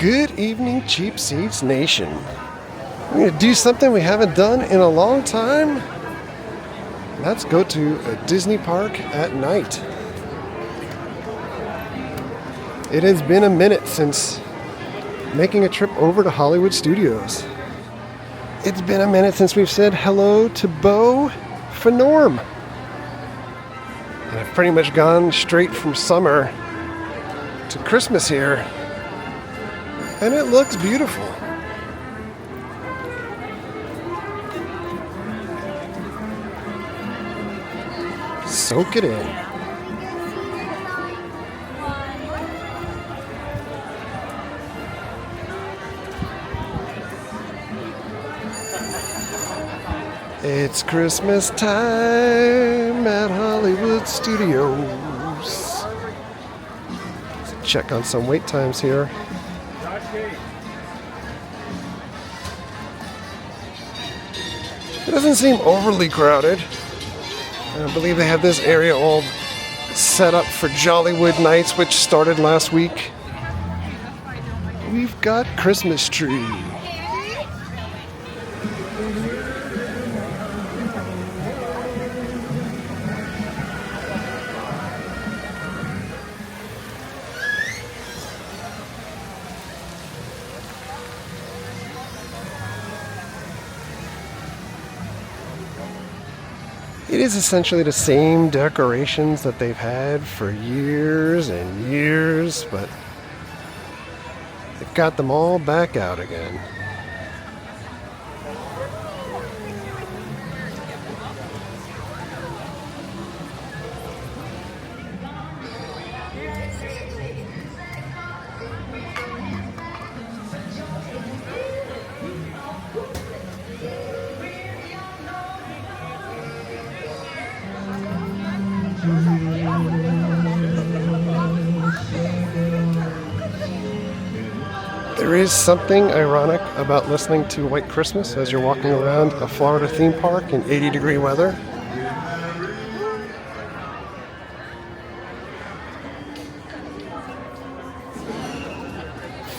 Good evening, Cheap Seats Nation. We're going to do something we haven't done in a long time. Let's go to a Disney park at night. It has been a minute since making a trip over to Hollywood Studios. It's been a minute since we've said hello to Beau for Norm. And I've pretty much gone straight from summer to Christmas here. And it looks beautiful. Soak it in. It's Christmas time at Hollywood Studios. Let's check on some wait times here. It doesn't seem overly crowded. I believe they have this area all set up for Jollywood Nights, which started last week. We've got Christmas tree. It is essentially the same decorations that they've had for years and years, but they've got them all back out again. There is something ironic about listening to White Christmas as you're walking around a Florida theme park in 80-degree weather.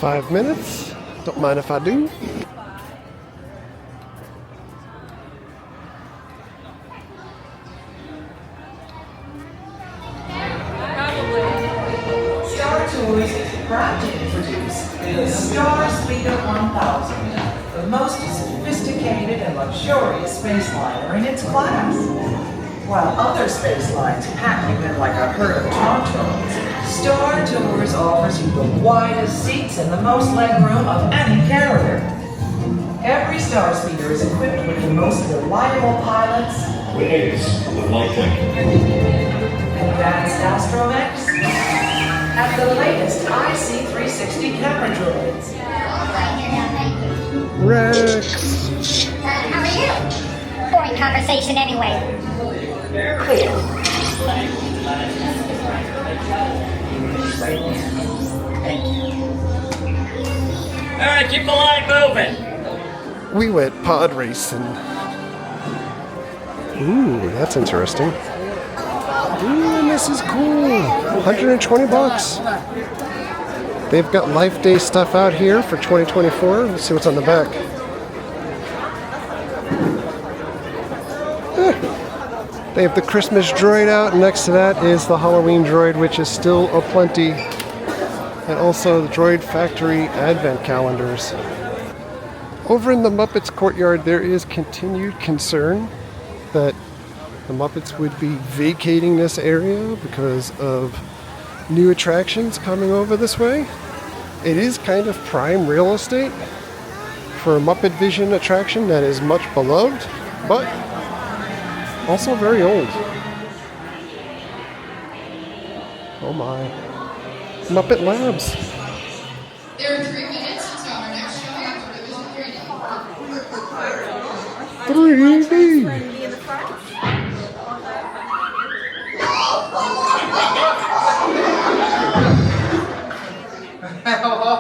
"5 minutes? Don't mind if I do." Star Tours is proud to introduce the Star Speeder 1000, the most sophisticated and luxurious space liner in its class. While other space lines pack you in like a herd of tauntauns, Star Tours offers you the widest seats and the most legroom of any carrier. Every Star Speeder is equipped with the most reliable pilots, with Maitland, advanced astromechs, and the latest IC360 camera droids. Rex! How are you? Boring conversation anyway. Clear. Thank you. Alright, keep the line moving. We went pod racing. Ooh, that's interesting. Ooh, this is cool. $120. They've got Life Day stuff out here for 2024. Let's see what's on the back. They have the Christmas droid out. Next to that is the Halloween droid, which is still aplenty. And also the Droid Factory Advent calendars. Over in the Muppets courtyard, there is continued concern that the Muppets would be vacating this area because of new attractions coming over this way. It is kind of prime real estate for a Muppet Vision attraction that is much beloved, but also very old. Oh my. Muppet Labs. There are 3 minutes until our next showing of Revision 3D.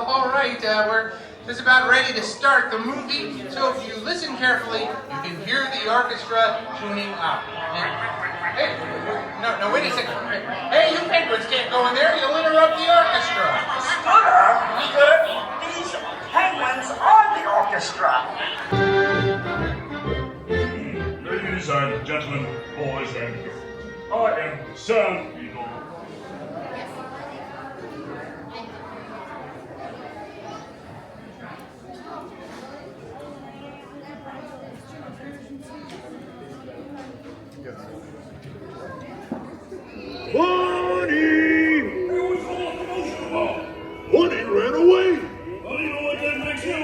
All right, we're just about ready to start the movie, so if you listen carefully, you can hear the orchestra tuning up. And, hey, no, wait a second. Hey, you penguins can't go in there, you'll interrupt the orchestra. Alexander. I am the Sand Beetle. Bunny! Bunny ran away! Well, you know what that makes you?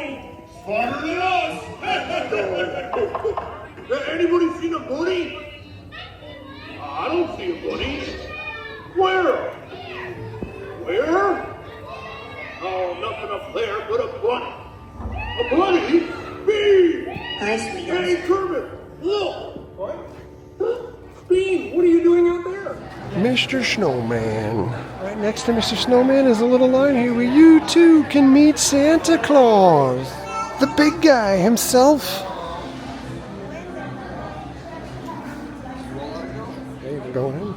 Smarter than us! Anybody seen a bunny? I don't see a bunny. Where? Where? Oh, nothing up there but a bunny. A bunny? Me! Hey, Kermit, look! What? Bean, what are you doing out there? Mr. Snowman. Right next to Mr. Snowman is a little line here where you too can meet Santa Claus. The big guy himself. Okay, we're going in.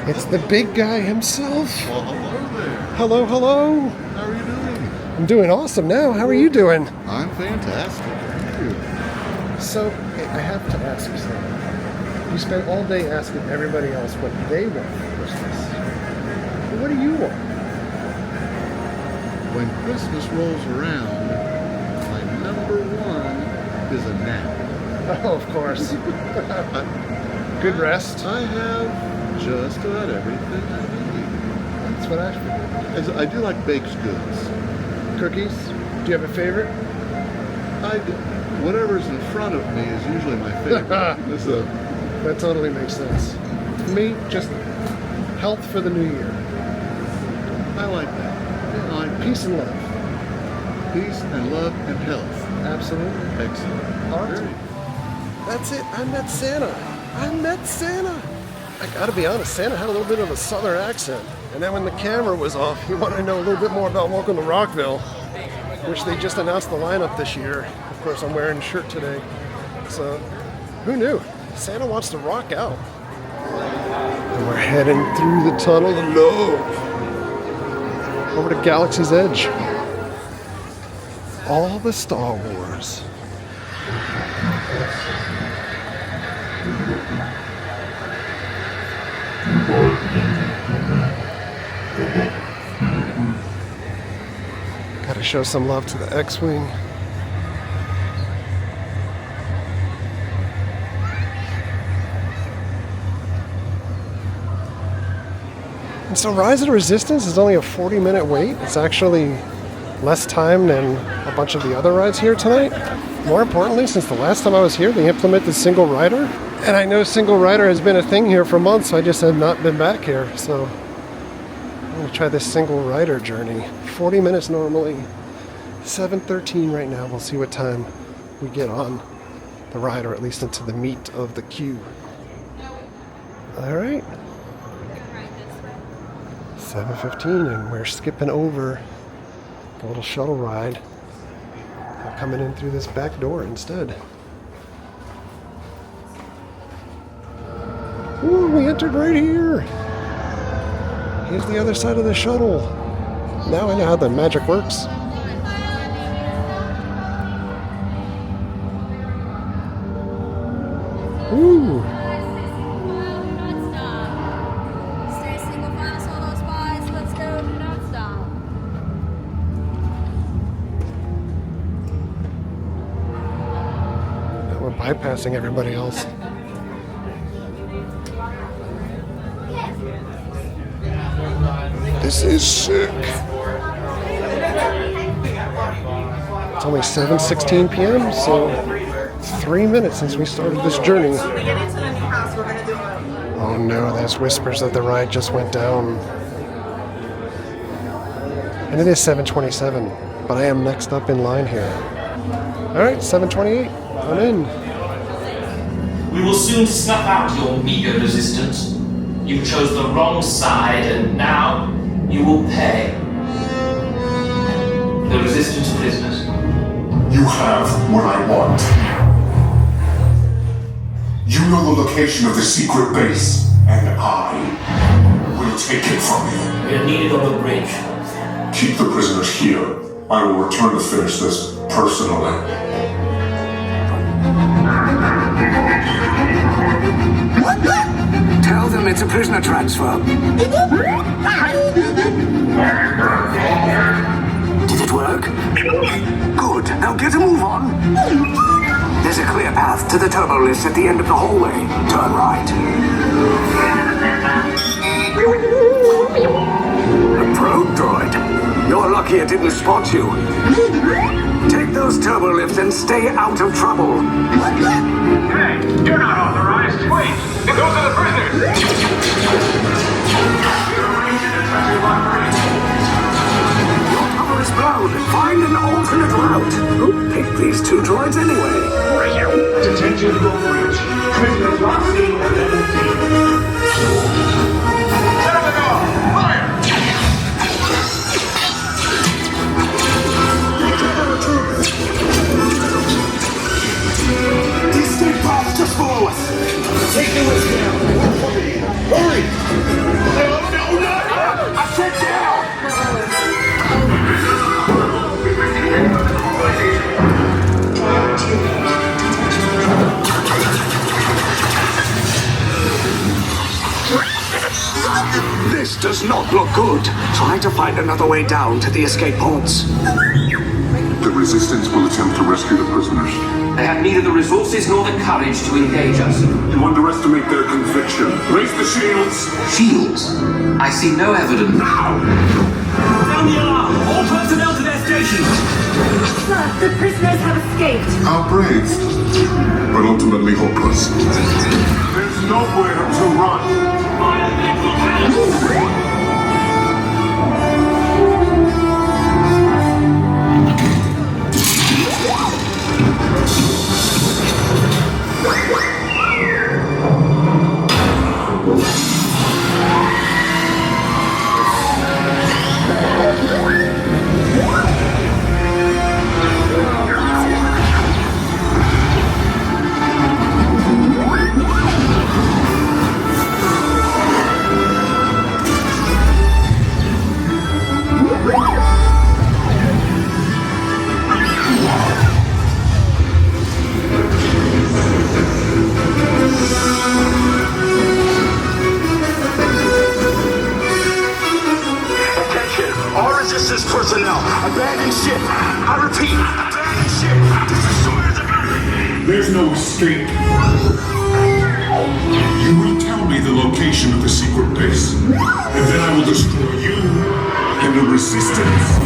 It's the big guy himself. Well, hello there. Hello, hello. How are you doing? I'm doing awesome now. How are you doing? I'm fantastic. Thank you. So, hey, I have to ask you something. You spent all day asking everybody else what they want for Christmas. But what do you want? When Christmas rolls around, my number one is a nap. Oh, of course. Good rest. I have just about everything I need. That's what I figured. I do like baked goods. Cookies? Do you have a favorite? Whatever's in front of me is usually my favorite. So, That totally makes sense. For me, just health for the new year. I like that. I like Peace and love. peace and love and health. Absolutely. Excellent. All right. That's it. I met Santa. I met Santa. I gotta be honest, Santa had a little bit of a southern accent. And then when the camera was off, he wanted to know a little bit more about Welcome to Rockville, which they just announced the lineup this year. Of course, I'm wearing a shirt today. So, who knew? Santa wants to rock out. And we're heading through the tunnel of love over to Galaxy's Edge. All the Star Wars. Gotta show some love to the X-Wing. And so Rise of the Resistance is only a 40-minute wait. It's actually less time than a bunch of the other rides here tonight. More importantly, since the last time I was here, they implemented single rider. And I know single rider has been a thing here for months, so I just have not been back here. So I'm gonna try this single rider journey. 40 minutes normally, 7:13 right now. We'll see what time we get on the ride, or at least into the meat of the queue. All right. 7:15, and we're skipping over the little shuttle ride. We're coming in through this back door instead. Ooh, we entered right here. Here's the other side of the shuttle. Now I know how the magic works. Ooh. Stay single, find us all those spies. Let's go, do not stop. Now we're bypassing everybody else. This is sick. It's only 7:16 p.m., so 3 minutes since we started this journey. Oh no, there's whispers that the ride just went down. And it is 7:27, but I am next up in line here. Alright, 7:28, I'm in. We will soon snuff out your meager resistance. You chose the wrong side, and now you will pay. The resistance prisoners. You have what I want. You know the location of the secret base, and I will take it from you. We are needed on the bridge. Keep the prisoners here. I will return to finish this personally. Tell them it's a prisoner transfer. Did it work? Good. Now get a move on. There's a clear path to the turbo lift at the end of the hallway. Turn right. A probe droid. You're lucky it didn't spot you. Take those turbo lifts and stay out of trouble. Hey, you're not authorized. Wait, those are the prisoners. Your cover is blown. Find an alternate route. Who picked these two droids anyway? Detention will breach. Prisoners last seen at 11. Set up the door. Fire! The escape path just below us. Take the list down. Hurry! No! I said down! This does not look good. Try to find another way down to the escape pods. The Resistance will attempt to rescue the prisoners. They have neither the resources nor the courage to engage us. You underestimate their conviction. Raise the shields! Shields? I see no evidence. Now! Sound the alarm! All personnel to their stations! Sir, the prisoners have escaped. How brave, but ultimately hopeless. There's nowhere to run. Personnel, abandon ship. I repeat, abandon ship. Destroy the building. There's no escape. You will tell me the location of the secret base, and then I will destroy you and the Resistance.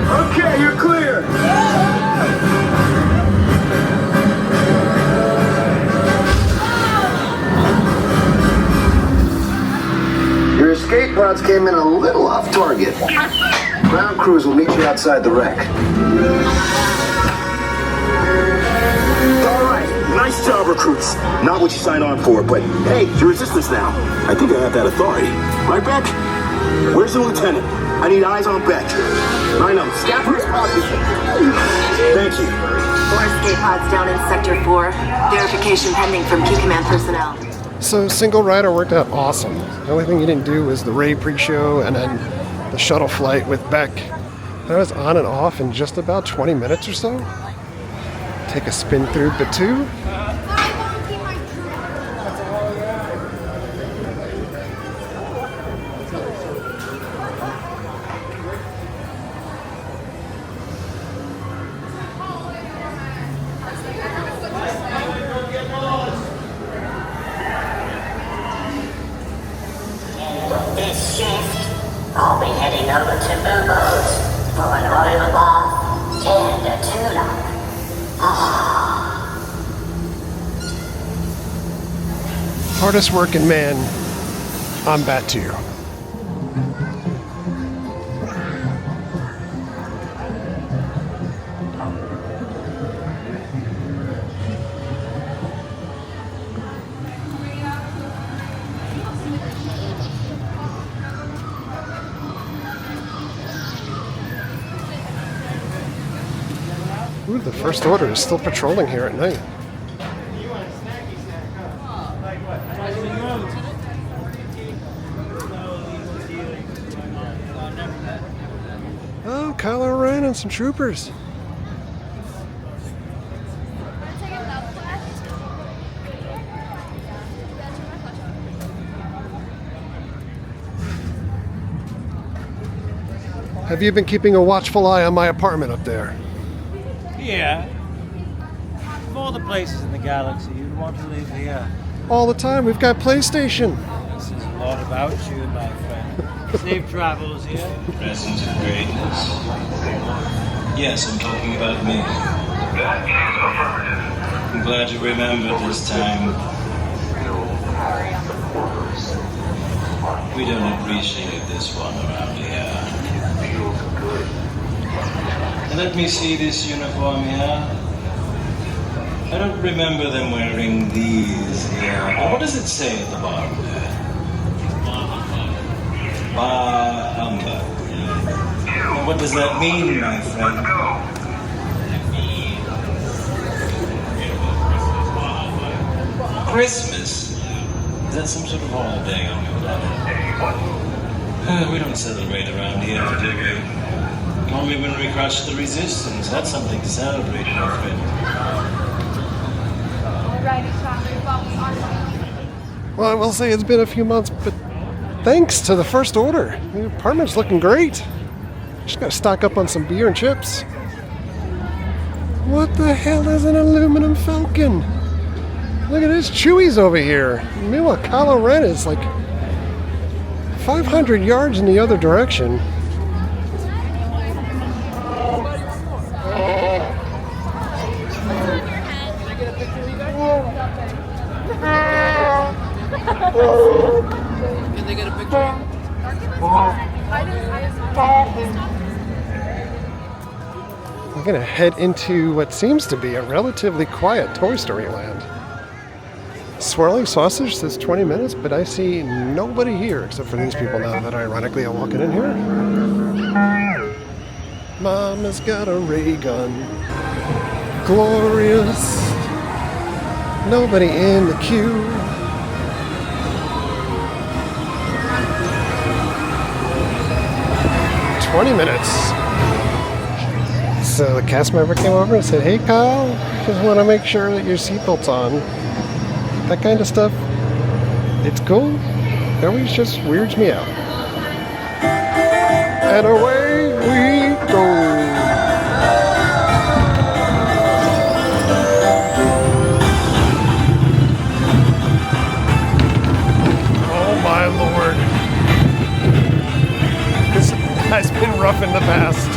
Okay, you're clear. Your escape pods came in a little off target. Ground crews will meet you outside the wreck. All right, nice job, recruits. Not what you signed on for, but hey, you're Resistance now. I think I have that authority. Right, Beck? Where's the lieutenant? I need eyes on Beck. I know. Scaffold's position. Thank you. 4 escape pods down in Sector 4. Verification pending from Key Command personnel. So single rider worked out awesome. The only thing you didn't do was the Ray pre-show and then the shuttle flight with Beck. That was on and off in just about 20 minutes or so. Take a spin through Batu. This shift, I'll be heading over to Boobo's for an oil bath and a tune-up. Hardest working man on Batu. Ooh, the First Order is still patrolling here at night. Oh, Kylo Ren and some troopers. Have you been keeping a watchful eye on my apartment up there? Yeah. Of all the places in the galaxy, you'd want to live here. All the time. We've got PlayStation. This is a lot about you, my friend. Safe travels here. Presence of greatness. Yes, I'm talking about me. I'm glad you remembered this time. We don't appreciate this one around here. And let me see this uniform here. I don't remember them wearing these here. And what does it say at the bottom there? Bah humbug. And what does that mean, my friend? Christmas? Is that some sort of holiday on your planet? We don't celebrate around here, do we? Only when we crush the resistance. That's something to celebrate, my friend. Well, I will say it's been a few months, but thanks to the First Order. The apartment's looking great. Just gotta stock up on some beer and chips. What the hell is an aluminum falcon? Look at this, Chewie's over here. Meanwhile, Kylo Ren is like 500 yards in the other direction. Can they get a picture? We're gonna head into what seems to be a relatively quiet Toy Story land. Swirling Sausage says 20 minutes, but I see nobody here except for these people now that ironically are walking in here. Mama's got a ray gun. Glorious. Nobody in the queue. $20. So the cast member came over and said, "Hey Kyle, just want to make sure that your seatbelt's on." That kind of stuff. It's cool. It always just weirds me out. And away we go. Oh my lord. This has been rough in the past.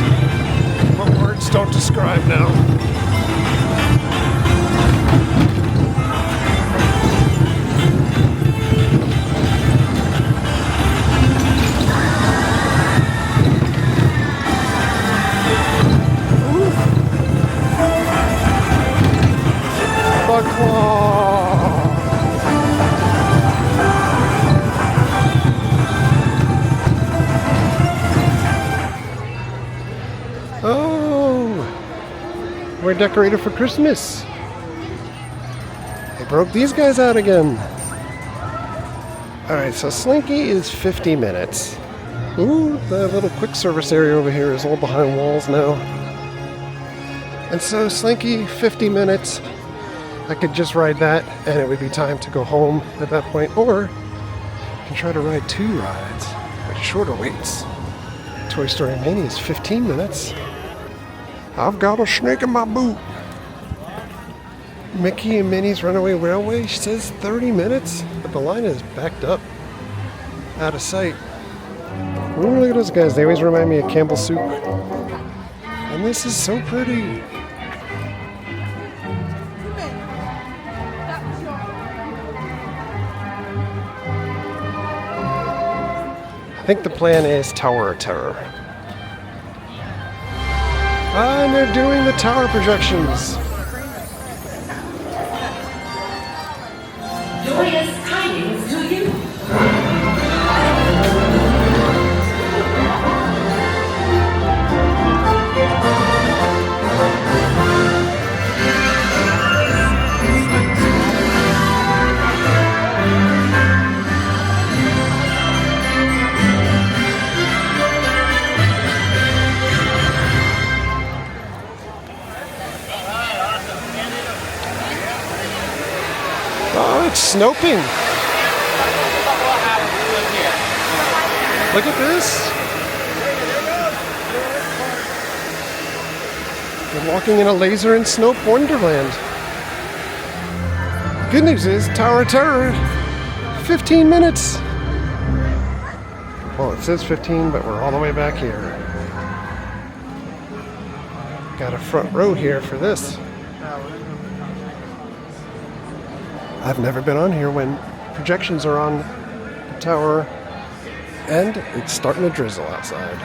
But words don't describe now. Oh, we're decorated for Christmas. They broke these guys out again. Alright, so Slinky is 50 minutes. Ooh, the little quick service area over here is all behind walls now. And so Slinky, 50 minutes. I could just ride that and it would be time to go home at that point, or I can try to ride 2 rides at shorter waits. Toy Story Mania is 15 minutes. I've got a snake in my boot. Mickey and Minnie's Runaway Railway says 30 minutes, but the line is backed up, out of sight. Ooh, look at those guys, they always remind me of Campbell's Soup. And this is so pretty. think the plan is Tower of Terror. And they're doing the tower projections. Joyous tidings to you. Oh, it's snoping. Look at this. We're walking in a laser and Snope wonderland. Good news is, Tower of Terror, 15 minutes. Well, it says 15, but we're all the way back here. Got a front row here for this. I've never been on here when projections are on the tower and it's starting to drizzle outside.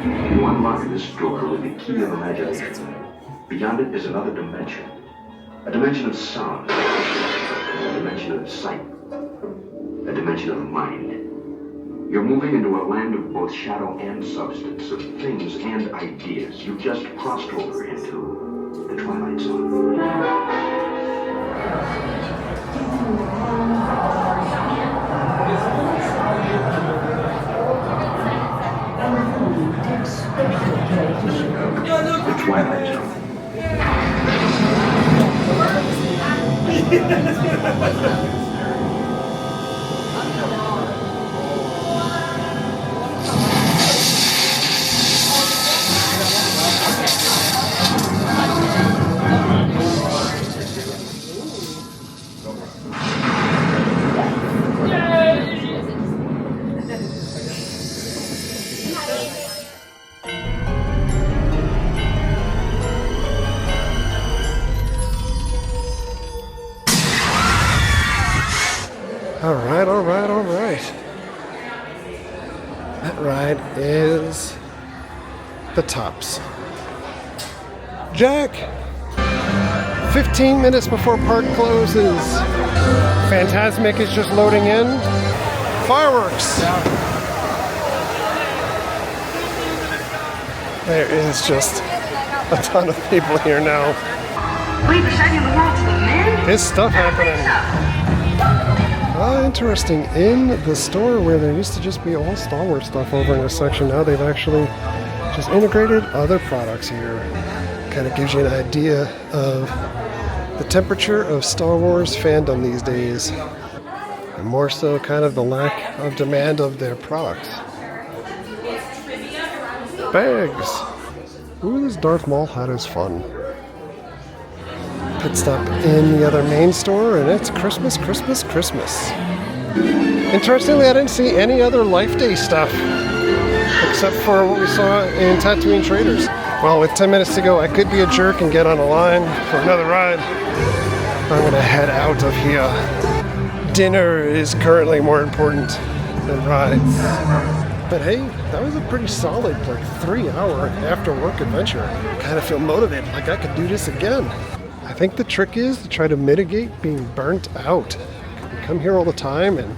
You unlock this door with the key of imagination. Beyond it is another dimension. A dimension of sound. A dimension of sight. A dimension of mind. You're moving into a land of both shadow and substance, of things and ideas. You've just crossed over into the Twilight Zone. The Twilight Zone. All right. That ride is the Tops. Jack! 15 minutes before park closes. Fantasmic is just loading in. Fireworks! There is just a ton of people here now. Wait, we're shining the world to the men? There's stuff happening. Interesting. In the store where there used to just be all Star Wars stuff over in this section, now they've actually just integrated other products here. Kind of gives you an idea of the temperature of Star Wars fandom these days. And more so kind of the lack of demand of their products. Bags! Ooh, this Darth Maul hat is fun. Pit stop in the other main store, and it's Christmas, Christmas, Christmas. Interestingly, I didn't see any other Life Day stuff, except for what we saw in Tatooine Traders. Well, with 10 minutes to go, I could be a jerk and get on a line for another ride. I'm gonna head out of here. Dinner is currently more important than rides. But hey, that was a pretty solid, like 3-hour after work adventure. Kind of feel motivated, like I could do this again. I think the trick is to try to mitigate being burnt out. We come here all the time, and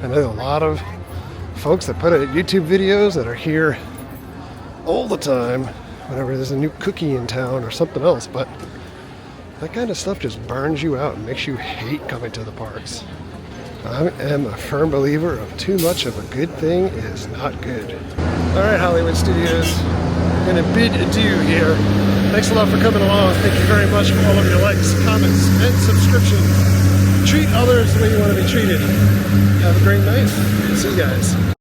I know a lot of folks that put out YouTube videos that are here all the time whenever there's a new cookie in town or something else, but that kind of stuff just burns you out and makes you hate coming to the parks. I am a firm believer of too much of a good thing is not good. All right, Hollywood Studios, I'm gonna bid adieu here. Thanks a lot for coming along. Thank you very much for all of your likes, comments, and subscriptions. treat others the way you want to be treated. Have a great night. See you guys.